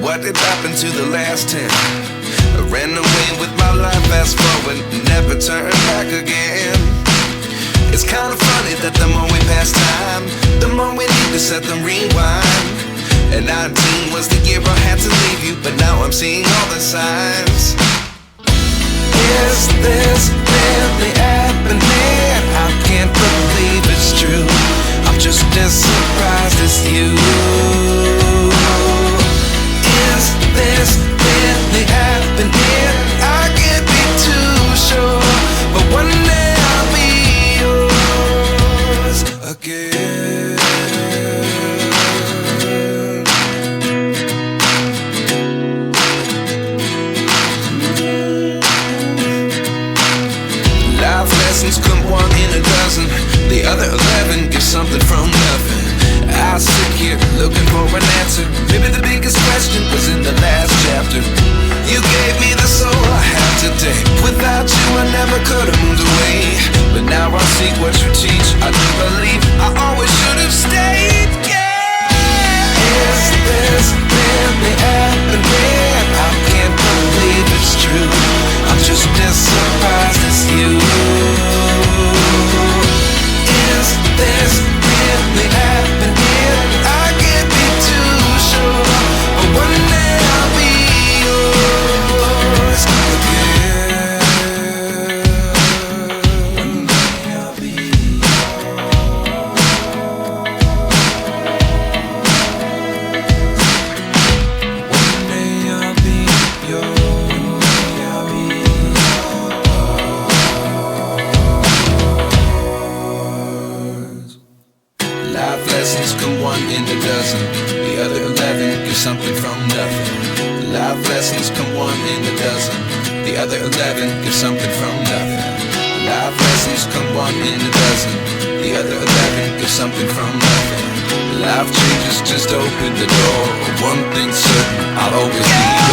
what did happen to the last 10? I ran away with my life, fast forward, never turn back again. It's kinda funny that the more we pass time, the more we need to set the rewind. And 19 was the year I had to leave you, but now I'm seeing all the signs. Is this really happening? I can't believe it's true. I'm just as surprised as you. Is this really happening? I can't be too sure, but one day I'll be yours again. Life lessons come one in a dozen. The other 11 give something from nothing. I sit here looking for an answer. Maybe the biggest question was in the last chapter. You gave me the soul I have today. Without you I never could have moved away. But now I see what you teach. I do believe I always should have stayed. Yeah. Is this really happening? I can't believe it's true. I'm just as surprised as you. Is this really happening? I can't be too sure, but one day I'll be yours again. One day I'll be yours. One day I'll be yours. I'll be yours. Life lessons come one in a dozen. The other 11 give something from nothing. Life lessons come one in a dozen. The other 11 give something from nothing. Life lessons come one in a dozen. The other 11 give something from nothing. Life changes just open the door. One thing's certain, I'll always be